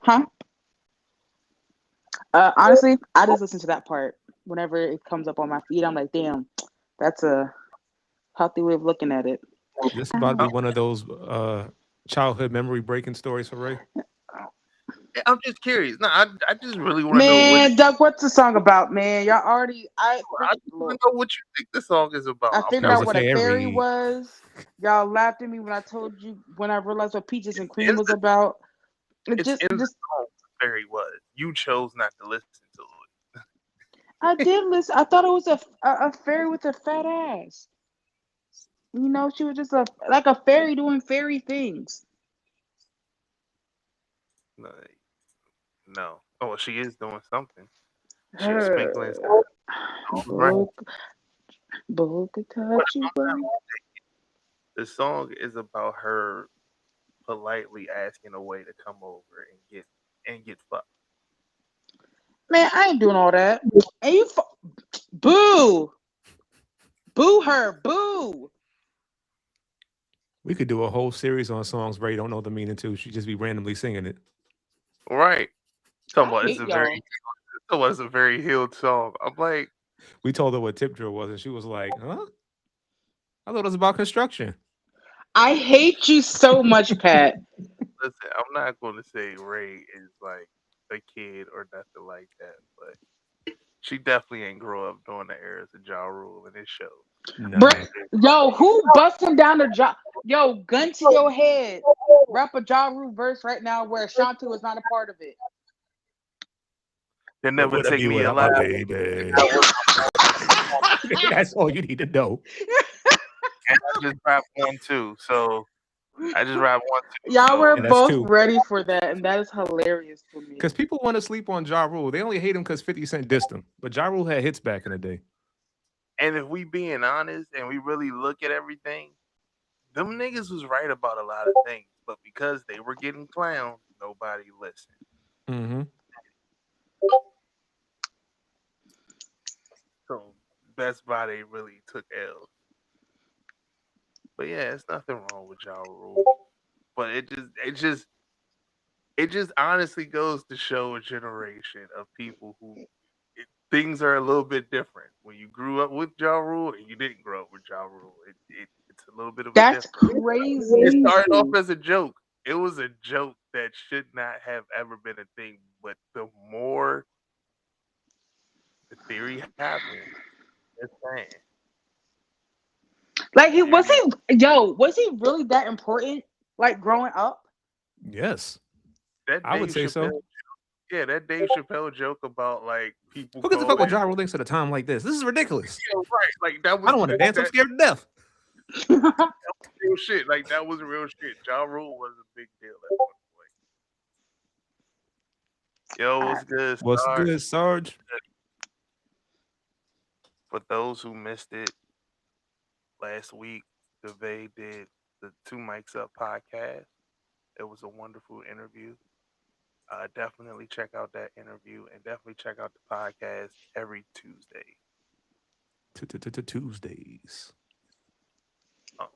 Huh? Honestly, I just listen to that part whenever it comes up on my feed. I'm like, damn, that's a healthy way of looking at it. This about to be Um, one of those childhood memory breaking stories for Ray. I'm just curious. No, I just really want to know what. man, Doug, what's the song about, man? Y'all already, I just want look. to know what you think the song is I about. I'm She figured was out a curious. what a fairy fairy. was. Y'all laughed at me when I told you when I realized what Peaches and In Cream was the, about. It it's in the just song. Very was. You chose not to listen to it. I did listen. I thought it was a fairy with a fat ass. You know, she was just a like a fairy doing fairy things. Like, no. Oh, well, she is doing something. She's sprinkling Her on the ground. book, But touchy boy. the song is about her politely asking a way to come over and get fucked. Man, I ain't doing all that. And boo, boo her, boo. We could do a whole series on songs Ray don't know the meaning to. She just be randomly singing it. Right. Talking I about hate y'all. it's a very healed song. I'm like, We told her what tip drill was, and she was like, "Huh? I thought it was about construction." I hate you so much, Pat. listen, I'm not going to say Ray is like a kid or nothing like that, but she definitely ain't grow up during the eras of Ja Rule, and it shows. Nah. Yo, who busting down the jaw? Yo, gun to your head. Rap a Ja Rule verse right now where Ashanti was not a part of it. They What never would I take be me without my alive. baby? That was That's all you need to know. and I just rap one too. So I just rap one too. Y'all So were And that's both two. ready for that, and that is hilarious to Because me. people want to sleep on Ja Rule. They only hate him because 50 Cent dissed him. But Ja Rule had hits back in the day. and if we being honest and we really look at everything, them niggas was right about a lot of things, but because they were getting clowned, nobody listened. Mm-hmm. So that's why they really took L's. But yeah, it's nothing wrong with Ja Rule. But it just honestly goes to show a generation of people who things are a little bit different. When you grew up with Ja Rule and you didn't grow up with Ja Rule, it's a little bit of a That's difference. It crazy. started off as a joke. It was a joke that should not have ever been a thing. But the more the theory happened, it's saying Like he you was get was he really that important? Like growing up? Yes. that I would Dave say so. Chappelle. Yeah, that Dave Chappelle joke about like people Who gives a fuck what calling. Ja Rule thinks at a time like this? This is ridiculous. Yeah, right. Like that I was don't want to dance. I'm that scared to death. real shit. Like that was real shit. Ja Rule was a big deal at one point. Yo, I- what's good, What's Sarge? good, Sarge? For those who missed it last week, DeVay did the Two Mics Up podcast. It was a wonderful interview. Definitely check out that interview and definitely check out the podcast every Tuesday. Tuesdays. Um,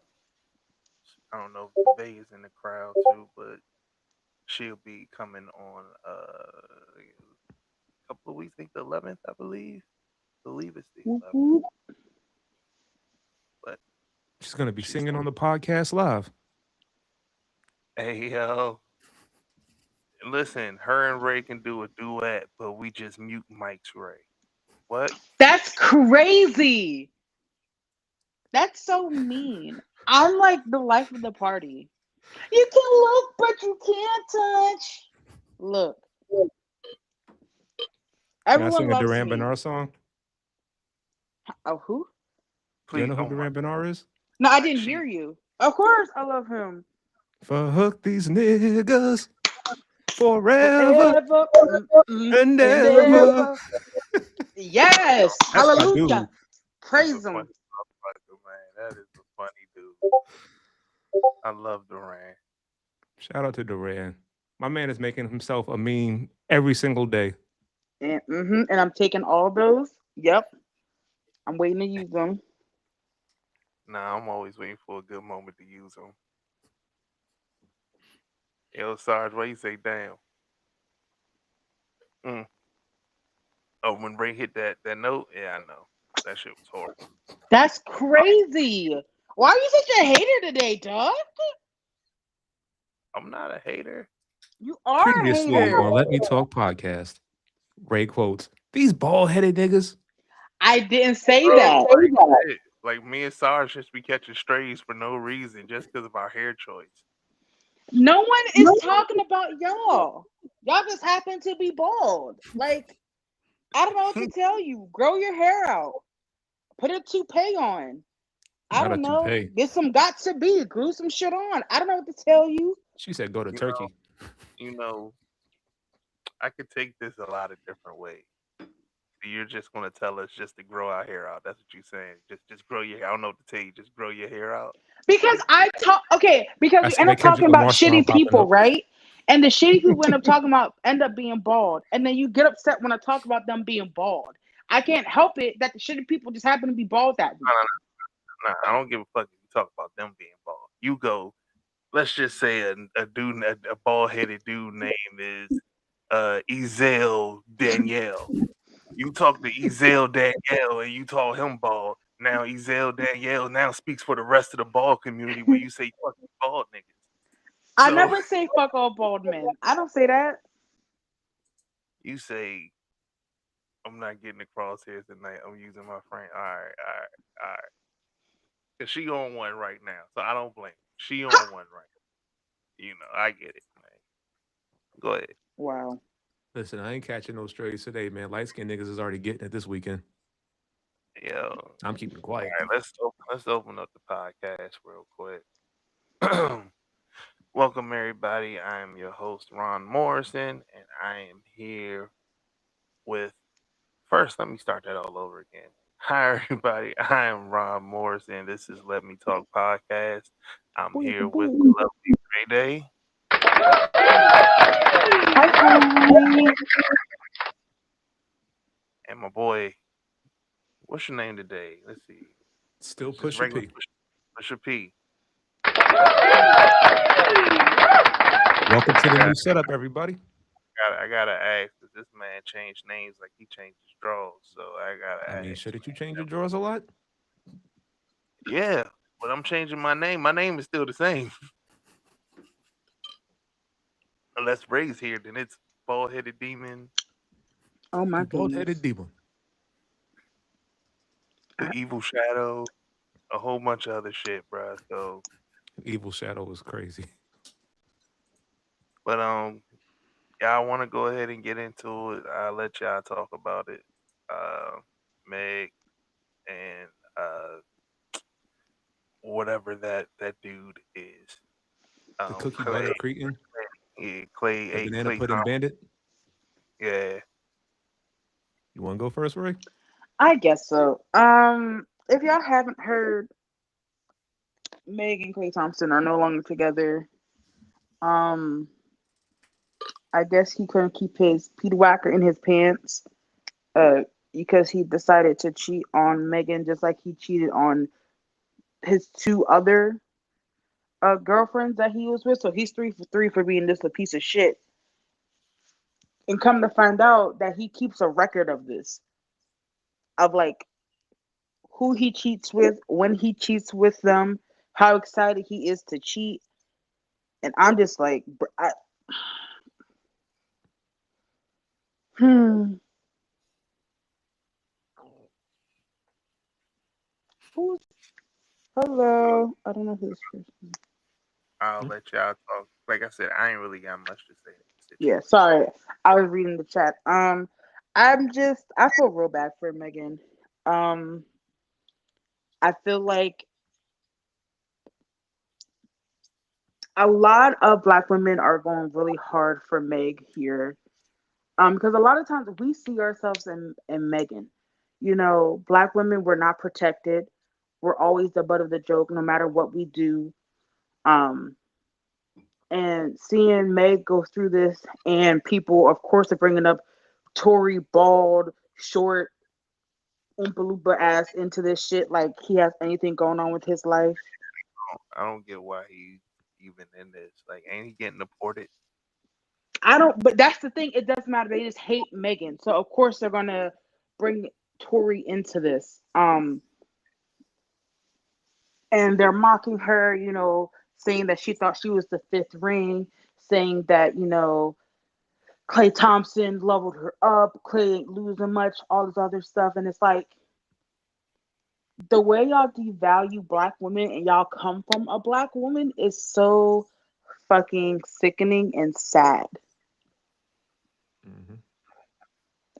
I don't know if DeVay is in the crowd too, but she'll be coming on a couple of weeks. I think the 11th, I believe. I believe it's the 11th. But She's gonna be she's singing on the podcast live. hey yo, listen, her and Ray can do a duet, but we just mute Mike's Ray. What? That's crazy. That's so mean. I'm like the life of the party. You can look, but you can't touch. Look, Can I everyone sing a loves Duran me. Bernard song? Oh, who? Do you Please, know who oh my Duran Bernard is? No, I like didn't she hear you. Of course, I love him. Fuck these niggas forever Forever and and ever. ever. Yes, That's my hallelujah. dude. is a Praise funny him. motherfucker, man. That is a funny dude. I love Duran. Shout out to Duran. My man is making himself a meme every single day. And I'm taking all those. Yep, I'm waiting to use them. Nah, I'm always waiting for a good moment to use them. Yo, Sarge, why you say damn? Mm. Oh, when Ray hit that note, yeah, I know that shit was horrible. That's crazy. Why are you such a hater today, dog? I'm not a hater. You are a Previously hater. on Let Me Talk podcast, Ray quotes, "These bald headed niggas." I didn't say Bro, that. like me and Sarge just be catching strays for no reason, just because of our hair choice. No one is talking about y'all. Y'all just happen to be bald. Like, I don't know what to tell you. Grow your hair out. Put a toupee on. I Not a don't know. toupee. Get some got to be. Glue some shit on. I don't know what to tell you. She said, "Go to You Turkey." you know, I could take this a lot of different ways. You're just gonna tell us just to grow our hair out. That's what you're saying. Just grow your hair. I don't know what to tell you. Just grow your hair out. Because I talk because I we see end that up talking Kendrick about Lamar song shitty popping people, up. right? And the shitty people we end up talking about end up being bald. And then you get upset when I talk about them being bald. I can't help it that the shitty people just happen to be bald that week. Nah, I don't give a fuck if you talk about them being bald. You go. Let's just say a dude, a bald headed dude name is Ezel Danielle. You talk to Ezel Danielle and you call him bald. Now Ezel Danielle now speaks for the rest of the bald community when you say fucking bald niggas. I So never say fuck all bald men. I don't say that. you say I'm not getting the crosshairs tonight. I'm using my friend. All right, all right, all right. Cause she on one right now, so I don't blame her. She on one right now. You know, I get it, man. Go ahead. Wow. Listen, I ain't catching no strays today, man. Light skinned niggas is already getting it this weekend. Yo, I'm keeping it all quiet. right, let's open up the podcast real quick. Welcome everybody. I am your host Ron Morrison, and I am here with. First, let me start that all over again. Hi everybody. I am Ron Morrison. This is Let Me Talk podcast. I'm here with the lovely Trey Day. Hi. And my boy, what's your name today? Let's see. Still It's just Pusha regular P. Pusha P. Welcome to the new setup, everybody. I gotta ask, does this man change names like he changed his drawers? So I gotta I mean, ask. shouldn't you change your drawers a lot? Yeah, but I'm changing my name. My name is still the same. Unless Ray's here, then it's bald headed demon, Oh my The bald goodness. headed demon. the evil shadow, a whole bunch of other shit, bruh. So, Evil Shadow was crazy. but yeah, I want to go ahead and get into it. I'll let y'all talk about it. Meg and whatever that dude is. The Cookie Clay, Butter Cretin, yeah, Clay, the hey, Banana Clay Pudding Thompson, Bandit. yeah. You want to go first, Ray? I guess so. If y'all haven't heard, Meg and Clay Thompson are no longer together. Um, I guess he couldn't keep his Pete Whacker in his pants. Because he decided to cheat on Megan just like he cheated on his two other girlfriends that he was with. So he's 3 for 3 for being just a piece of shit. And come to find out that he keeps a record of this, of like who he cheats with, when he cheats with them, how excited he is to cheat. And I'm just like, hmm. Who's hello? I don't know who this person. I'll let y'all talk. Like I said, I ain't really got much to say in this Yeah, situation. sorry. I was reading the chat. I feel real bad for Megan. Um I feel like a lot of black women are going really hard for Meg here. Because a lot of times we see ourselves in Megan. You know, black women we're not protected. We're always the butt of the joke no matter what we do. Um and seeing Meg go through this, and people of course are bringing up Tory bald, short, Oompa Loompa ass into this shit like he has anything going on with his life. I don't get why he's even in this. Like, ain't he getting deported? I don't. But that's the thing. It doesn't matter. They just hate Megan. So of course they're gonna bring Tori into this. And they're mocking her. Saying that she thought she was the fifth ring. Saying that Clay Thompson leveled her up. Clay ain't losing much. All this other stuff, and it's like the way y'all devalue black women and y'all come from a black woman is so fucking sickening and sad. Mm-hmm.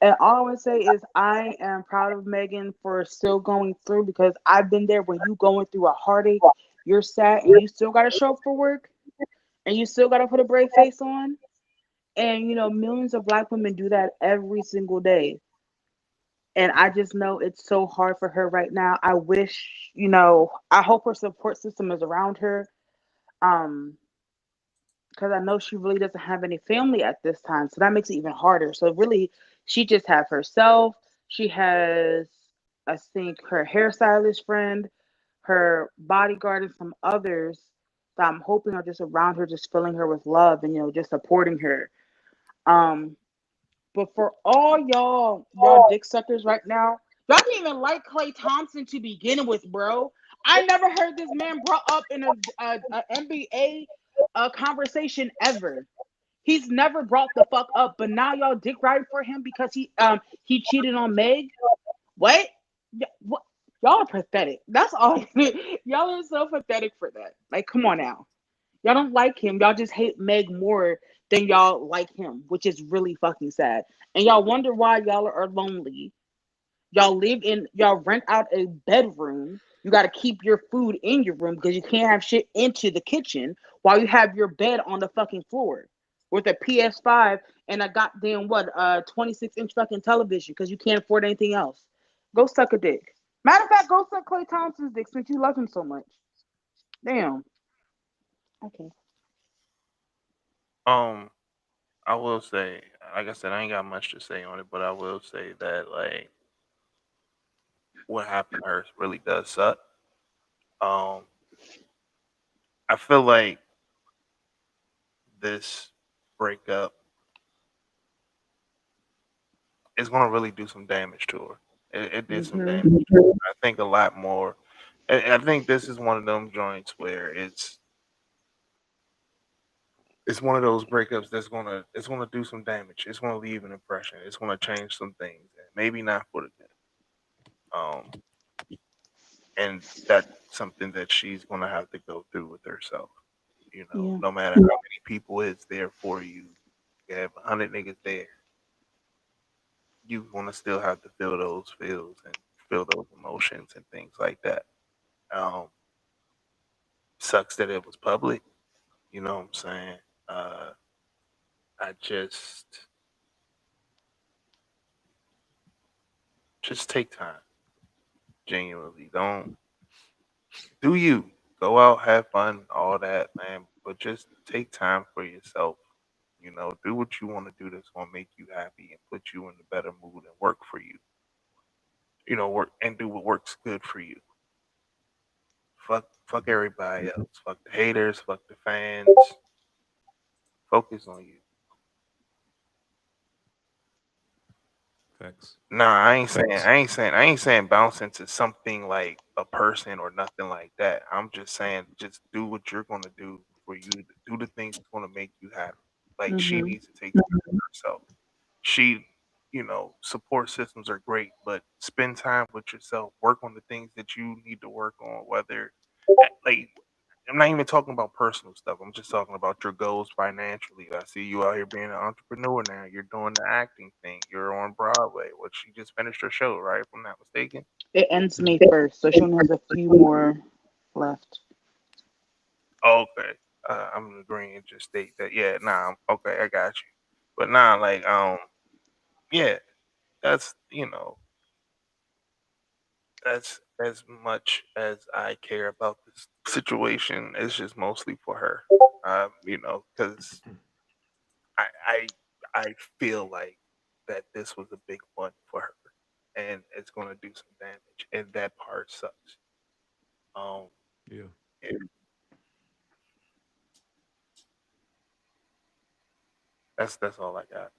And all I want to say is I am proud of Megan for still going through because I've been there when you going through a heartache, you're sad and you still got to show up for work and you still got to put a brave face on. And millions of black women do that every single day. And I just know it's so hard for her right now. I wish, I hope her support system is around her. Um, because I know she really doesn't have any family at this time. So that makes it even harder. So really, she just have herself. She has, I think, her hairstylist friend, her bodyguard, and some others that I'm hoping are just around her, just filling her with love and just supporting her. Um, but for all y'all dick suckers right now, y'all didn't even like Clay Thompson to begin with, bro. I never heard this man brought up in a NBA conversation ever. He's never brought the fuck up, but now y'all dick riding for him because he cheated on Meg. What? What? Y'all are pathetic. That's all. Y'all are so pathetic for that. Like, come on now. Y'all don't like him. Y'all just hate Meg more than y'all like him, which is really fucking sad. And y'all wonder why y'all are lonely. Y'all rent out a bedroom. You got to keep your food in your room because you can't have shit into the kitchen while you have your bed on the fucking floor with a PS5 and a goddamn 26-inch fucking television because you can't afford anything else. Go suck a dick. Matter of fact, go suck Clay Thompson's dick since you love him so much. Damn. Okay. Um, I will say, like I said, I ain't got much to say on it, but I will say that like what happened to her really does suck. Um, I feel like this breakup is gonna really do some damage to her. It did some Mm-hmm. damage to her. I think a lot more. I think this is one of them joints where it's one of those breakups it's gonna do some damage. It's gonna leave an impression. It's gonna change some things, and maybe not for the good. Um, and that's something that she's gonna have to go through with herself. Yeah. No matter how many people is there for you, you have 100 niggas there. You gonna still have to feel those feels and feel those emotions and things like that. Um, Sucks that it was public. You know what I'm saying? Uh, I just take time. Genuinely, don't do you go out, have fun, all that, man. But just take time for yourself. Do what you want to do that's gonna make you happy and put you in a better mood and work for you. Work and do what works good for you. Fuck everybody else. Fuck the haters. Fuck the fans. Focus on you. Facts. Nah, I ain't saying bounce into something like a person or nothing like that. I'm just saying just do what you're gonna do for you. Do the things that's gonna make you happy. Like she Mm-hmm. needs to take care of herself. She, support systems are great, but spend time with yourself. Work on the things that you need to work on. Whether, like, I'm not even talking about personal stuff. I'm just talking about your goals financially. I see you out here being an entrepreneur now. You're doing the acting thing. You're on Broadway, which she just finished her show, right? If I'm not mistaken. It ends May 1st, so she only has a few more left. Okay. I'm agreeing to just state that. Yeah, nah, okay, I got you. But nah, like, yeah, that's that's as much as I care about this situation. It's just mostly for her. Because I I I feel like that this was a big one for her, and it's gonna do some damage, and that part sucks. Um, Yeah. and That's all I got.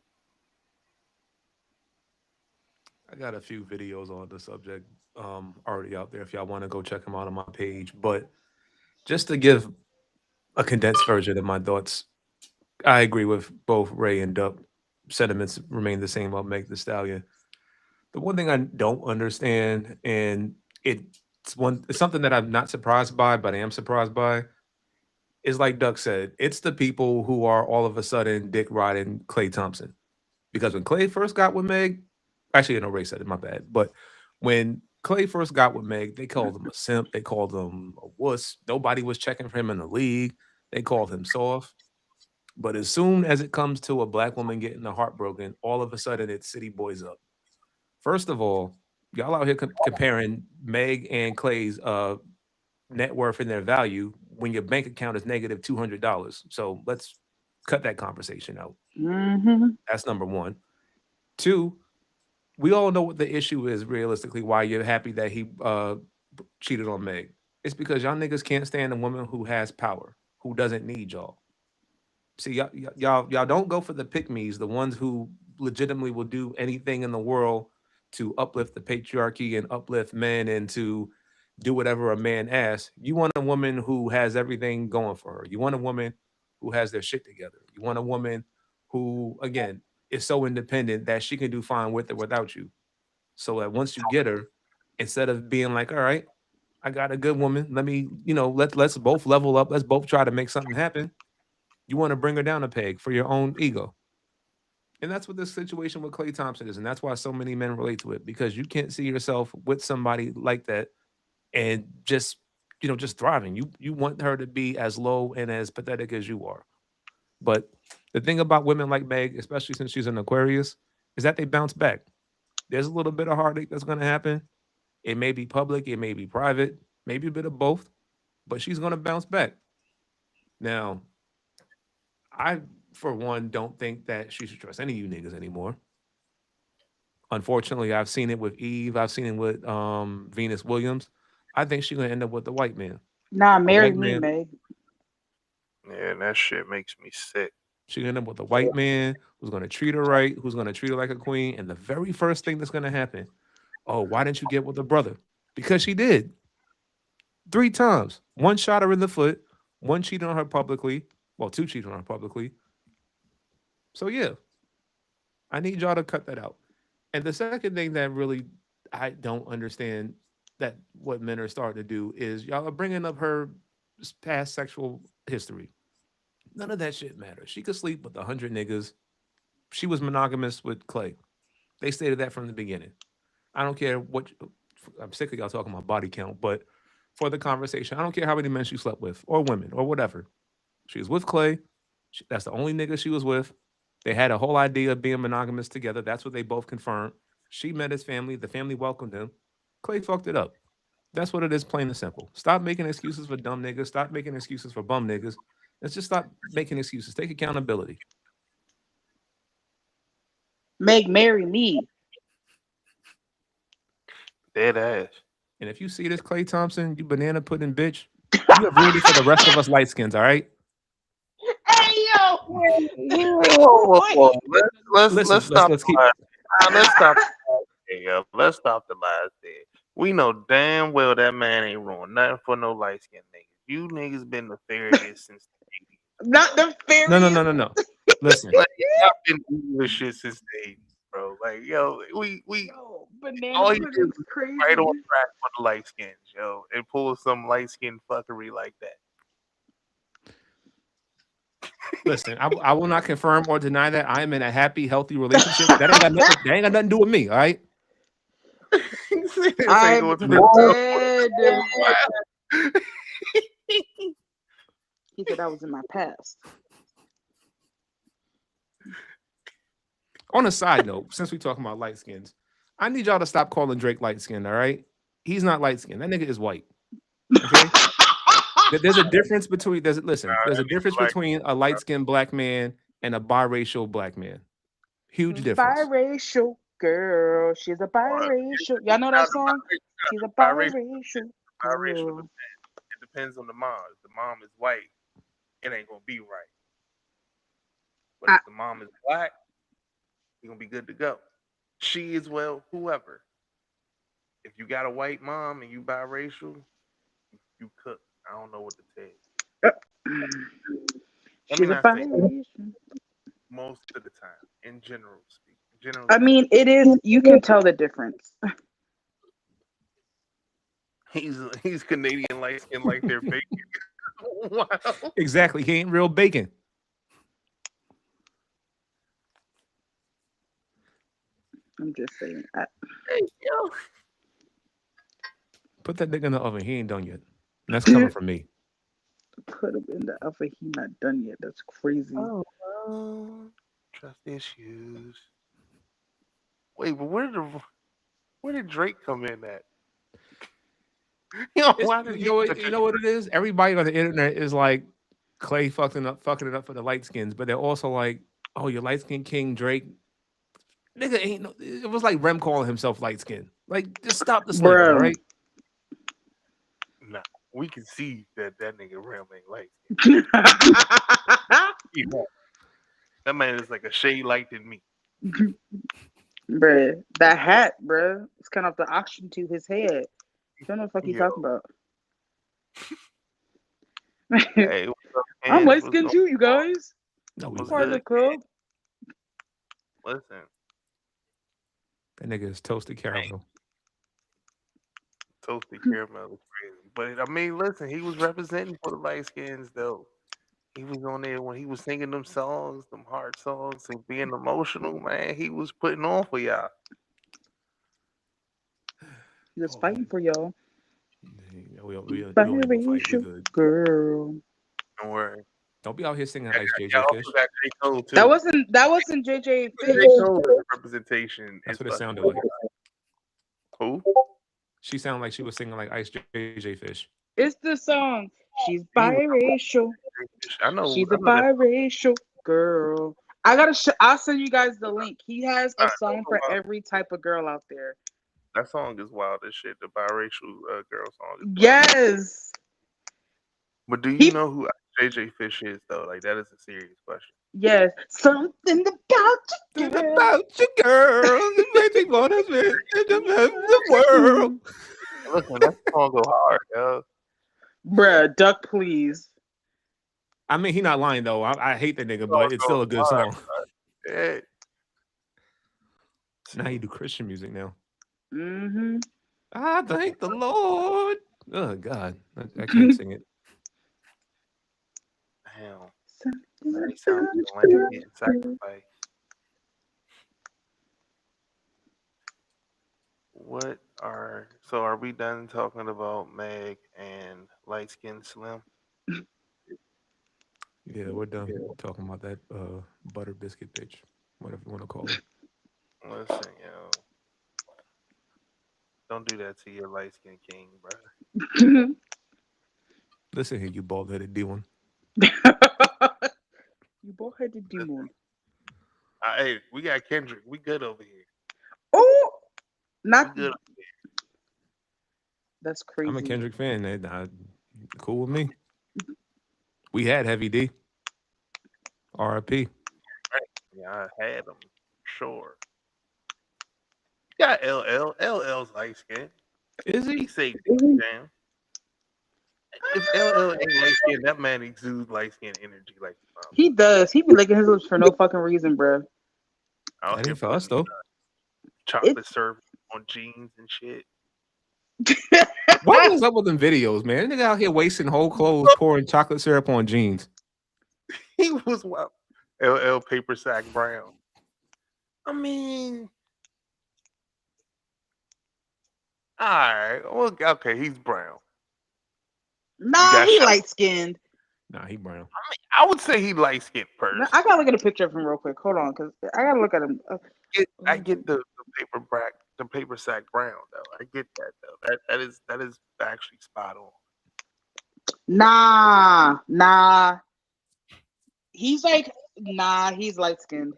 I got a few videos on the subject already out there if y'all want to go check them out on my page. But just to give a condensed version of my thoughts, I agree with both Ray and Duck. Sentiments remain the same about Meg the Stallion. The one thing I don't understand, and it's something that I'm not surprised by, but I am surprised by, is like Duck said, it's the people who are all of a sudden dick riding Clay Thompson. Because when Clay first got with Meg, actually, no, Ray said it, my bad. But when Clay first got with Meg, they called him a simp, they called him a wuss. Nobody was checking for him in the league. They called him soft. But as soon as it comes to a black woman getting the heart broken, all of a sudden it's City Boys up. First of all, y'all out here comparing Meg and Clay's net worth and their value when your bank account is negative $200. So let's cut that conversation out. Mm-hmm. That's number one. Two, we all know what the issue is realistically. Why you're happy that he cheated on Meg? It's because y'all niggas can't stand a woman who has power, who doesn't need y'all. See, y'all don't go for the pick me's, the ones who legitimately will do anything in the world to uplift the patriarchy and uplift men and to do whatever a man asks. You want a woman who has everything going for her. You want a woman who has their shit together. You want a woman who, again, is so independent that she can do fine with or without you. So that once you get her, instead of being like, all right, I got a good woman. Let me, let's both level up. Let's both try to make something happen. You want to bring her down a peg for your own ego. And that's what this situation with Clay Thompson is. And that's why so many men relate to it, because you can't see yourself with somebody like that and just thriving. You want her to be as low and as pathetic as you are. But the thing about women like Meg, especially since she's an Aquarius, is that they bounce back. There's a little bit of heartache that's going to happen. It may be public, it may be private, maybe a bit of both, but she's going to bounce back. Now, I, for one, don't think that she should trust any of you niggas anymore. Unfortunately, I've seen it with Eve. I've seen it with Venus Williams. I think she's gonna end up with the white man. Nah, A marry white me, man. Meg. Yeah, that shit makes me sick. She's gonna end up with a white man who's gonna treat her right, who's gonna treat her like a queen. And the very first thing that's gonna happen, oh, why didn't you get with a brother? Because she did 3 times. One shot her in the foot. One cheated on her publicly. Well, two cheated on her publicly. So yeah, I need y'all to cut that out. And the second thing that really I don't understand that what men are starting to do is y'all are bringing up her past sexual history. None of that shit matters. She could sleep with 100 niggas. She was monogamous with Clay. They stated that from the beginning. I don't care what. I'm sick of y'all talking about body count, but for the conversation, I don't care how many men she slept with or women or whatever. She was with Clay. That's the only nigga she was with. They had a whole idea of being monogamous together. That's what they both confirmed. She met his family. The family welcomed him. Clay fucked it up. That's what it is, plain and simple. Stop making excuses for dumb niggas. Stop making excuses for bum niggas. Let's just stop making excuses. Take accountability. Meg, marry me. Dead ass. And if you see this Clay Thompson, you banana pudding bitch, you have ruined it for the rest of us light skins, all right? Hey yo! Whoa. Let's Listen, stop. let's keep Let's stop. Yo. Let's stop the lies there. We know damn well that man ain't ruined nothing for no light skinned niggas. You niggas been nefarious since the 80s. Not the fairy. No. Listen, Like, y'all been doing this shit since the 80s, bro. Like, yo, we Yo, banana all he did pudding's was crazy. right on track for the light skins, yo, and pull some light skin fuckery like that. listen. I will not confirm or deny that I am in a happy, healthy relationship. That ain't got nothing to do with me, all right? I'm dead. He said I was in my past. On a side note, since we talking about light skins, I need y'all to stop calling Drake light skinned, all right? He's not light skinned. That nigga is white. Okay? There's a difference between there's a difference between a light skinned black man and a biracial black man. Huge difference. Biracial girl. She's a biracial. Y'all know that song? She's a biracial Biracial girl. it depends on the mom. If the mom is white, it ain't gonna be right. But if the mom is black, you're gonna be good to go. She as well, whoever. If you got a white mom and you biracial, you cook. I don't know what to tell you. Let me She's a not say biracial. most of the time. In general speaking, I mean, it is. You can tell the difference. he's Canadian light skin like they're bacon. Wow. Exactly. He ain't real bacon. I'm just saying. Hey, yo. Put that nigga in the oven. He ain't done yet. And that's coming from me. Put him in the oven. He not done yet. That's crazy. Oh, trust issues. Wait, but where did Drake come in at? Why did he? You know what it is? Everybody on the internet is like Clay fucking it up for the light skins, but they're also like, oh, you're light skin king Drake. Nigga ain't no. It was like Rem calling himself light skin. Like, just stop the slander, all Bro. right? Nah, we can see that nigga Ram ain't light. Yeah. That man is like a shade light than me. Bruh, that hat, bruh, it's kind of the oxygen to his head. I don't know what the fuck you talking about. Hey, what's up, I'm man? light skinned too, you guys. No, What's Part of the club. Listen, that nigga is toasted caramel. toasted caramel is crazy. But I mean, listen, he was representing for the light skins though. He was on there when he was singing them songs, them hard songs, and being emotional, man. He was putting on for y'all. He was fighting for y'all. We don't need to fight. We good. Girl. Don't worry. Don't be out here singing Ice Y'all JJ also Fish. got J. Cole too. That wasn't JJ Fish. J. Cole's representation. That's is what it sounded like. Who? She sounded like she was singing like Ice JJ Fish. It's the song. She's biracial. I know. She's a biracial girl. I'll send you guys the link. He has a song for every type of girl out there. That song is wild as shit. The biracial girl song. Is wild. Yes. But do you know who JJ Fish is though? Like, that is a serious question. Yes. Something about you, girl. About you, girl. It makes me want to live in the world. Listen, that song go hard, yo. Bruh, duck, please. I mean, he not lying though. I hate the nigga, but it's still a good song. Yeah. Now you do Christian music now. Mm-hmm. I thank the Lord. Oh God, I can't sing it. Damn. He sounds like a lamb getting sacrificed. Are we done talking about Meg and light skinned Slim? Yeah, we're done talking about that butter biscuit bitch, whatever you want to call it. Listen, yo. Don't do that to your light skinned king, brother. Listen here, you bald headed D1. You bald headed demon. Hey, we got Kendrick. We good over here. Oh, not good. That's crazy. I'm a Kendrick fan. Cool with me. We had Heavy D. R.I.P. Yeah, I had him. Sure. Got LL. LL's light skin. Is he? He say damn. If LL ain't light skin, that man exudes light skin energy like the mom. He does. He be licking his lips for no fucking reason, bro. That ain't for us though. Chocolate syrup on jeans and shit. What was up with them videos, man? Nigga out here wasting whole clothes, pouring chocolate syrup on jeans. He was wild. LL Paper Sack Brown. I mean, all right. Well, okay, he's brown. Nah, he light skinned. Nah, he brown. I would say he light skinned person. I gotta look at a picture of him real quick. Hold on, because I gotta look at him. I get the paper sack brown though. I get that though. That is actually spot on. Nah. He's light skinned.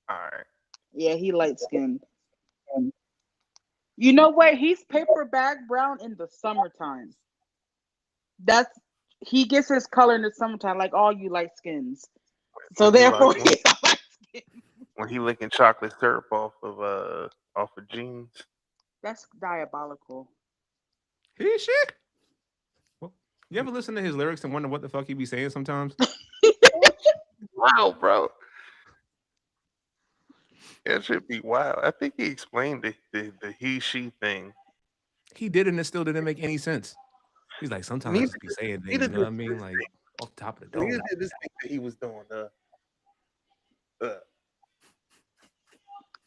All right. Yeah, he light skinned. You know what? He's paper bag brown in the summertime. He gets his color in the summertime, like all you light skins. So when he therefore, like when he licking chocolate syrup off of jeans. that's diabolical. He shit. Well, you ever listen to his lyrics and wonder what the fuck he be saying sometimes? Wow, bro. That should be wild. I think he explained the he she thing. He did, and it still didn't make any sense. He's like, sometimes I Neither just be saying things, neither you know what did I mean? Like off the top of the neither dome. did this thing that he was doing. Uh,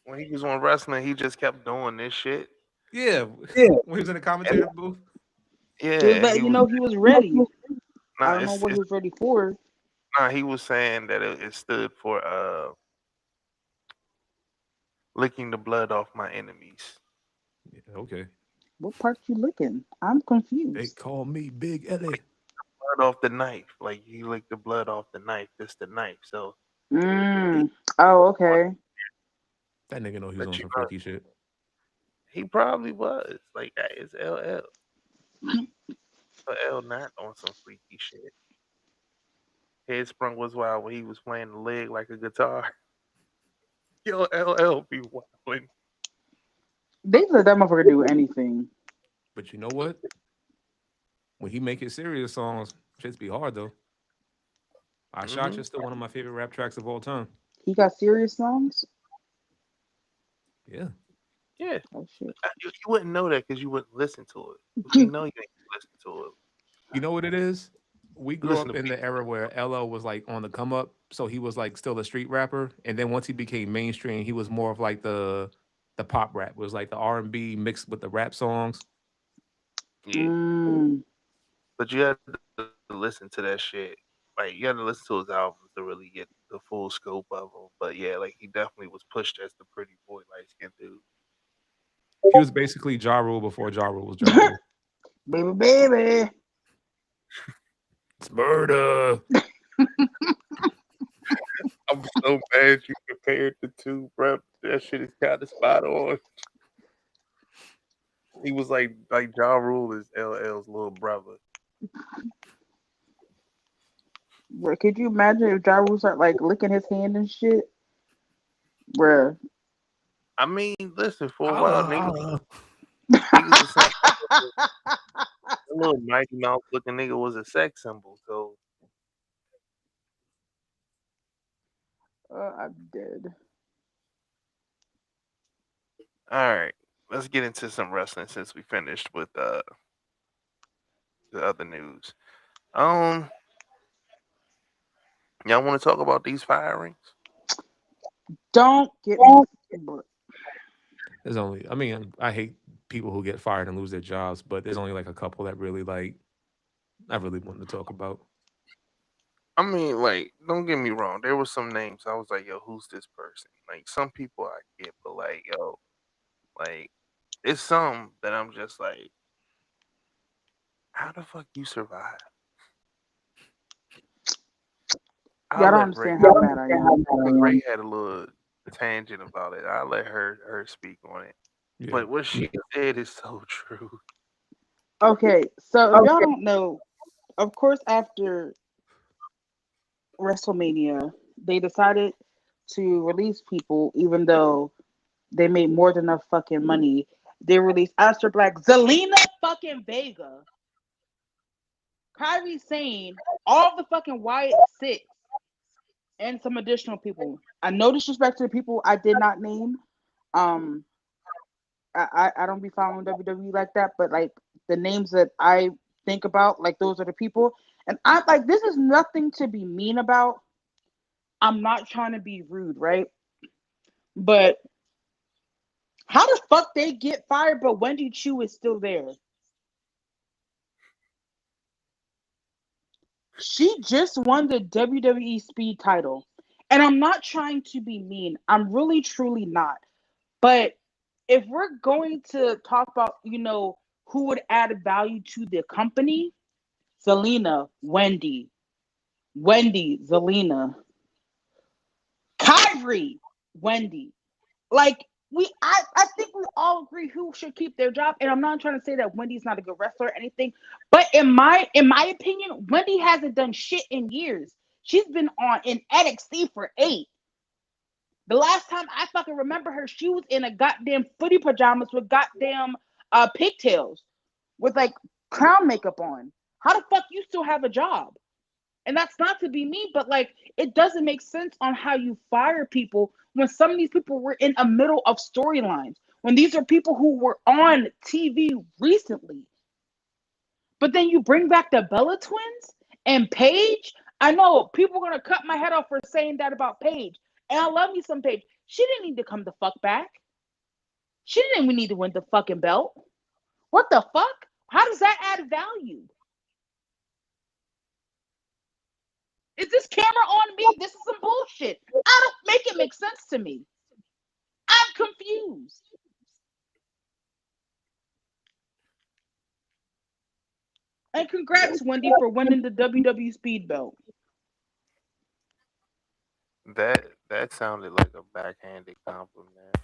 when he was on wrestling, he just kept doing this shit. Yeah. Yeah. When he was in the And commentator booth. He was yeah, letting he you was know he was ready. I nah, don't know what he was ready for. he was saying that it stood for licking the blood off my enemies. Yeah, okay. What part you looking? I'm They confused. call me Big Ellie. Blood off the knife. Like he licked the blood off the knife. This the knife. So he Oh, okay. That nigga know he was let on you some know freaky shit. he probably was. Like that is LL. LL not on some freaky shit. Headsprung was wild when he was playing the leg like a guitar. Yo, LL be wilding. They let that motherfucker do anything. But you know what? When he make his serious songs, shits be hard though. I Shot Hmm You still one of my favorite rap tracks of all time. He got serious songs. Yeah. Yeah, Oh shit. you wouldn't know that because you wouldn't listen to it. We know you ain't listen to it. You know what it is? We You grew listen up to in the people. era where LL was like on the come up, so he was like still a street rapper, and then once he became mainstream, he was more of like the pop rap. It was like the R&B mixed with the rap songs. Yeah, Mm. but you had to listen to that shit. Like you had to listen to his albums to really get the full scope of him. But yeah, like he definitely was pushed as the pretty boy light skinned dude. He was basically Ja Rule before Ja Rule was Ja Rule. Baby, baby. It's murder. I'm so mad you compared the two, bro. That shit is kind of spot on. He was like Ja Rule is LL's little brother. Bro, could you imagine if Ja Rule start like licking his hand and shit? Bruh. I mean, listen, for a while, Ah. niggas was saying that little Mighty Mouse looking nigga was a sex symbol. So, I'm dead. all right, let's get into some wrestling since we finished with the other news. Um, y'all want to talk about these firings? Don't get me. There's only, I mean, I hate people who get fired and lose their jobs, but there's only like a couple that really like I really wanted to talk about. I mean, like, don't get me wrong. There were some names I was like, yo, who's this person? Like, some people I get, but like, yo, like, it's some that I'm just like, how the fuck you survive? I'll Y'all don't let Ray. understand how mad I am. Ray had a little tangent about it. I'll let her speak on it. Yeah. But what she said is so true. Okay, so if y'all don't know, of course, after WrestleMania, they decided to release people, even though they made more than enough fucking money. They released Aleister Black, Zelina fucking Vega, Kyrie Sane, all the fucking Wyatt Six, and some additional people. I no disrespect to the people I did not name. Um, I don't be following WWE like that, but like the names that I think about, like those are the people. And I'm like, this is nothing to be mean about. I'm not trying to be rude, right? But how the fuck they get fired, but Wendy Chu is still there? She just won the WWE Speed title. And I'm not trying to be mean. I'm really, truly not. But if we're going to talk about, who would add value to the company, Zelina, Wendy, Zelina, Kyrie, Wendy. Like I think we all agree who should keep their job. And I'm not trying to say that Wendy's not a good wrestler or anything, but in my opinion, Wendy hasn't done shit in years. She's been on in NXT for 8. The last time I fucking remember her, she was in a goddamn footy pajamas with goddamn pigtails with like clown makeup on. How the fuck you still have a job? And that's not to be mean, but like it doesn't make sense on how you fire people when some of these people were in the middle of storylines. When these are people who were on TV recently. But then you bring back the Bella twins and Paige. I know people are gonna cut my head off for saying that about Paige. And I love me some Paige. She didn't need to come the fuck back. She didn't even need to win the fucking belt. What the fuck? How does that add value? Is this camera on me? This is some bullshit. I don't make it make sense to me. I'm confused. And congrats, Wendy, for winning the WWE Speed Belt. That sounded like a backhanded compliment.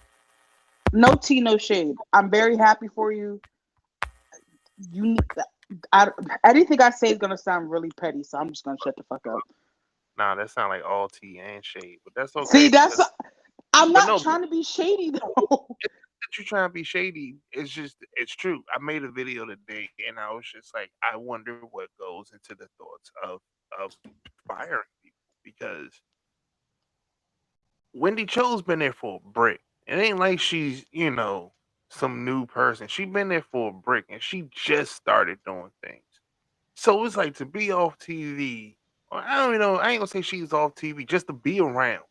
No tea, no shade. I'm very happy for you. You, anything I say is gonna sound really petty, so I'm just gonna shut the fuck up. Nah, that sound like all tea and shade, but that's okay. See, that's I'm but not no, trying to be shady though. that you're trying to be shady. It's true. I made a video today, and I was just like, I wonder what goes into the thoughts of firing people because Wendy Cho's been there for a brick. It ain't like she's some new person. She been there for a brick, and she just started doing things. So it's like to be off TV. Or I don't know. I ain't gonna say she's off TV, just to be around.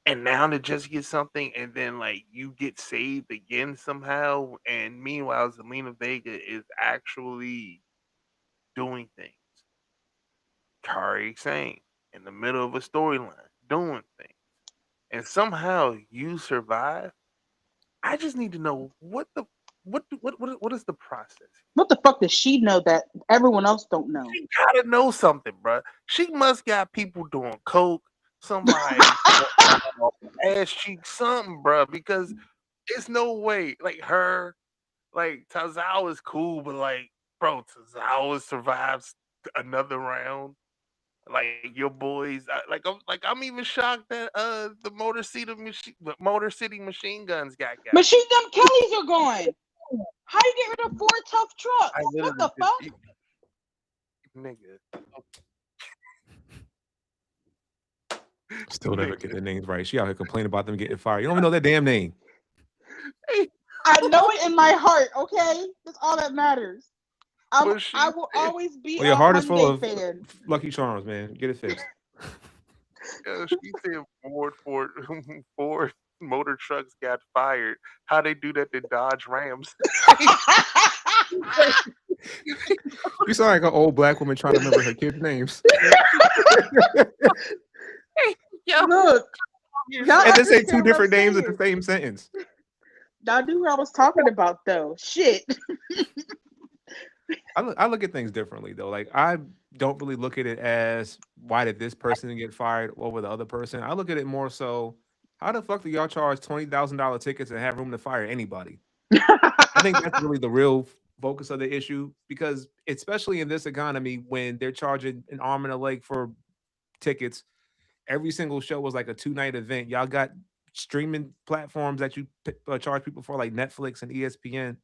And now to just get something, and then like you get saved again somehow. And meanwhile, Zelina Vega is actually doing things. Kari Sane in the middle of a storyline, doing things, and somehow you survive. I just need to know what is the process? What the fuck does she know that everyone else don't know? She gotta know something, bro. She must got people doing coke, somebody ass cheek, something, bro. Because it's no way, like her, like Tozawa is cool, but like, bro, Tozawa survives another round. Like your boys, I'm even shocked that the Motor City Machine Guns got. Machine Gun Kellys are gone. How you get rid of 4 tough trucks? What the fuck? Nigga. Still never get their names right. She out here complaining about them getting fired. You don't even know their damn name. I know it in my heart, okay? That's all that matters. I will always be your heart is full of fan. Lucky Charms, man. Get it fixed. She said Ford motor trucks got fired. How they do that to Dodge Rams? You sound like an old black woman trying to remember her kids' names. Look, and they say 2 different names in the same sentence. Y'all knew who I was talking about, though. Shit. I look at things differently, though. Like, I don't really look at it as why did this person get fired over the other person. I look at it more so, how the fuck do y'all charge $20,000 tickets and have room to fire anybody? I think that's really the real focus of the issue, because especially in this economy, when they're charging an arm and a leg for tickets, every single show was like a 2-night event. Y'all got streaming platforms that you charge people for, like Netflix and ESPN.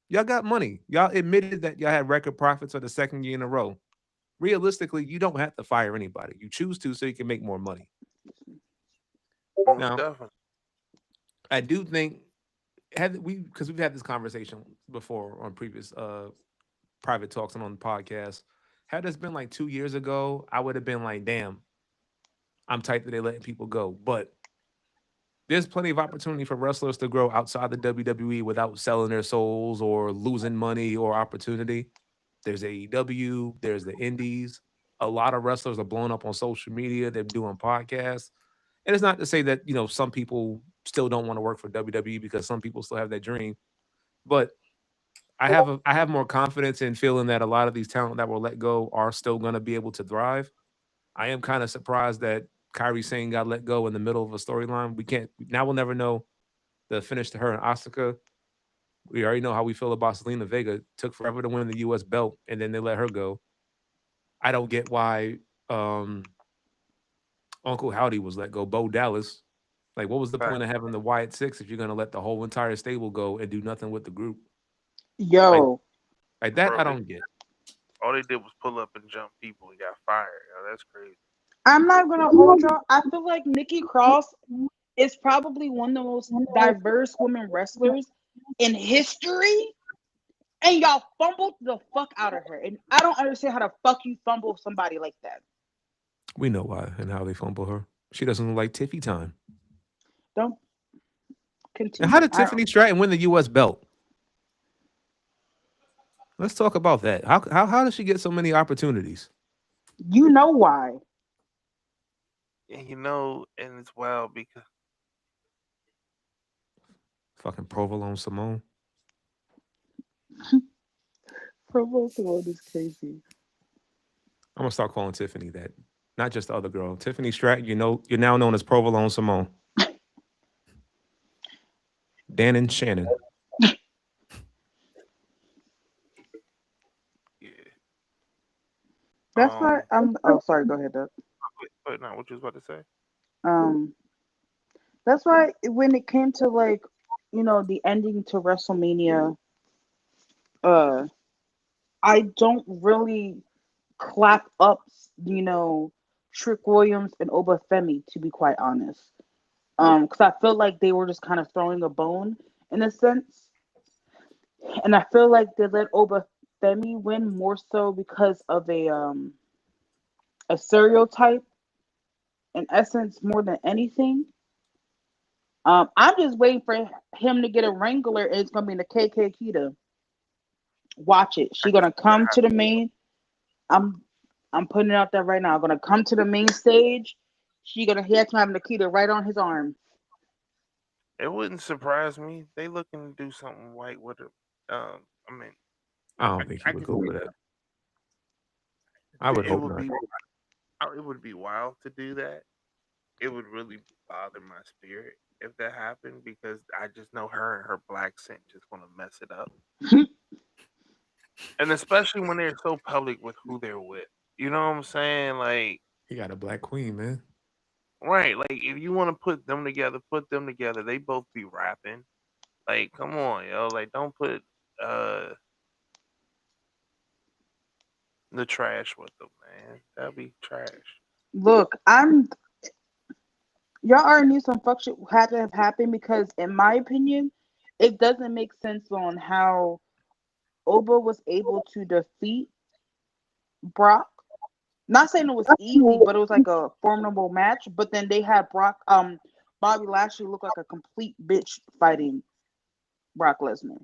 Y'all got money. Y'all admitted that y'all had record profits for the second year in a row. Realistically, you don't have to fire anybody. You choose to so you can make more money. Now, I do think because we've had this conversation before on previous private talks and on the podcast. Had this been like 2 years ago, I would have been like, damn, I'm tight that they're letting people go. But there's plenty of opportunity for wrestlers to grow outside the WWE without selling their souls or losing money or opportunity. There's AEW, there's the Indies. A lot of wrestlers are blowing up on social media. They're doing podcasts. And it's not to say that, some people still don't want to work for WWE, because some people still have that dream. But I have more confidence in feeling that a lot of these talent that were let go are still going to be able to thrive. I am kind of surprised that Kairi Sane got let go in the middle of a storyline. We'll never know the finish to her and Asuka. We already know how we feel about Zelina Vega. It took forever to win the U.S. belt, and then they let her go. I don't get why um Uncle Howdy was let go, Bo Dallas. Like, what was the Fact. point of having the Wyatt Six if you're gonna let the whole entire stable go and do nothing with the group? Like, Yo, like that, Bro, I don't get. all they did was pull up and jump people and got fired. Yo, that's crazy. I'm not gonna hold y'all. I feel like Nikki Cross is probably one of the most diverse women wrestlers in history, and y'all fumbled the fuck out of her. And I don't understand how the fuck you fumble somebody like that. We know why and how they fumble her. She doesn't look like Tiffy time. Don't And how continue. did Tiffany Stratton win the U.S. belt? Let's talk about that. How does she get so many opportunities? You know why? And you know, and it's wild because Fucking Provolone Simone. Provost Lord is crazy. I'm gonna start calling Tiffany that. Not just the other girl. Tiffany Stratton, you're now known as Provolone Simone. Dan and Shannon. yeah. That's why Um, I'm. Oh, sorry. Go ahead, Doug. but now what you was about to say? Um, that's why when it came to like, the ending to WrestleMania, uh, I don't really clap up, Trick Williams and Oba Femi, to be quite honest. Because I feel like they were just kind of throwing a bone in a sense, and I feel like they let Oba Femi win more so because of a stereotype in essence more than anything. I'm just waiting for him to get a Wrangler, and it's gonna be the KK Kita. Watch it. I She can gonna see that come to the main. I'm I'm putting it out there right now. Gonna come to the main stage. He has to have Nikita right on his arm. it wouldn't surprise me. They looking to do something white with it. I mean, I I, don't think he I would can go see for that. I would it hope would not. be it would be wild to do that. It would really bother my spirit if that happened because I just know her and her black scent just gonna mess it up. And especially when they're so public with who they're with. You know what I'm saying? Like, He got a black queen, man. right, like if you want to put them together, put them together. They both be rapping. Like, come on, yo. Like, don't put uh the trash with them, man. That'd be trash. Look, y'all already knew some fuck shit had to have happened because, in my opinion, it doesn't make sense on how Oba was able to defeat Brock. Not saying it was easy, but it was like a formidable match. But then they had Bobby Lashley look like a complete bitch fighting Brock Lesnar.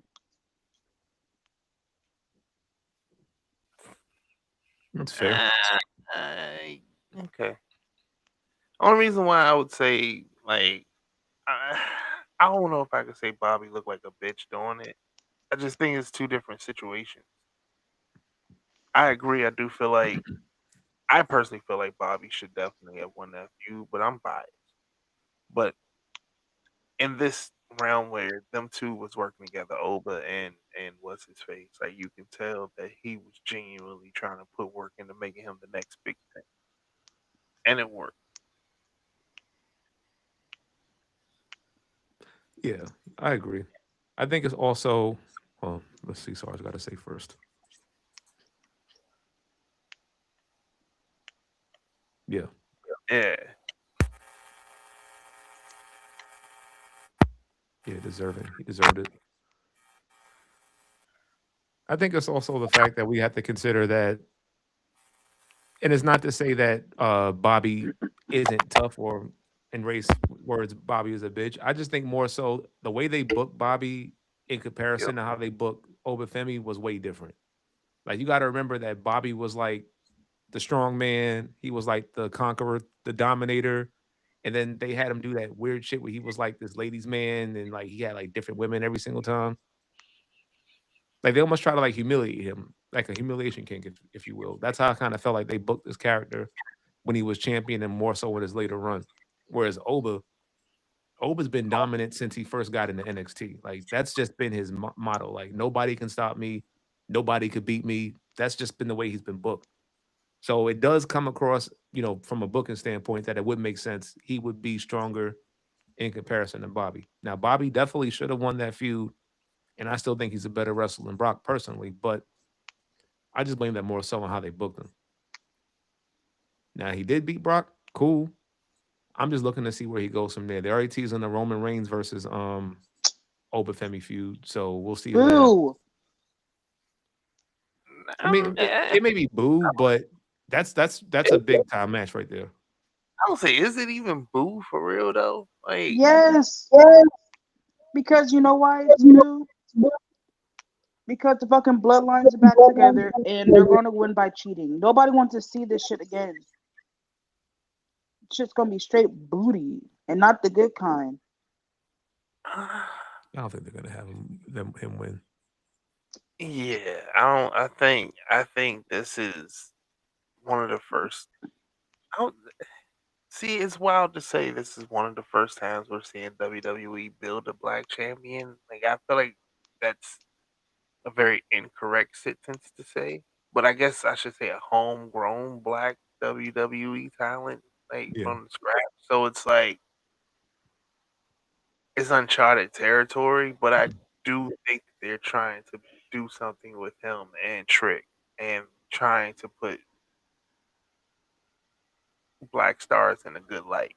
That's fair. Ah, I- okay. Only reason why I would say like I, I don't know if I could say Bobby looked like a bitch doing it. I just think it's two different situations. I agree. I do feel like I personally feel like Bobby should definitely have won that feud, but I'm biased. But in this round where them two was working together, Oba and what's his face, like you can tell that he was genuinely trying to put work into making him the next big thing, and it worked. Yeah, I agree. I think it's also. Well, let's see. Sorry, I got to say first. Yeah, Yeah, yeah, deserving. He deserved it. I think it's also the fact that we have to consider that, and it's not to say that Bobby isn't tough or in race words Bobby is a bitch. I just think more so the way they book Bobby in yep, comparison to how they book Obafemi was way different. Like you got to remember that Bobby was like the strong man. He was like the conqueror, the dominator. And then they had him do that weird shit where he was like this ladies' man and like he had like different women every single time. Like they almost try to like humiliate him, like a humiliation king, if you will. That's how I kind of felt like they booked this character when he was champion and more so in his later run. Whereas Oba's been dominant since he first got into NXT. Like that's just been his motto. Like nobody can stop me, nobody could beat me. That's just been the way he's been booked. So it does come across, from a booking standpoint, that it would make sense. He would be stronger in comparison to Bobby. Now, Bobby definitely should have won that feud, and I still think he's a better wrestler than Brock personally, but I just blame that more so on how they booked him. Now, he did beat Brock. Cool. I'm just looking to see where he goes from there. They already teased on the Roman Reigns versus Obafemi feud, so we'll see that. Boo. I mean, it may be boo, but that's a big time match right there. I don't say, is it even boo for real though? Like, Yes. Because you know why it's boo? Because the fucking bloodlines are back together and they're going to win by cheating. Nobody wants to see this shit again. Shit's gonna be straight booty and not the good kind. I don't think they're gonna have him win. yeah, I think this is one of the first. See, it's wild to say this is one of the first times we're seeing WWE build a black champion. Like, I feel like that's a very incorrect sentence to say, but I guess I should say a homegrown black WWE talent, like from the scratch. So it's like it's uncharted territory, but I do think they're trying to do something with him and Trick and trying to put black stars in a good light.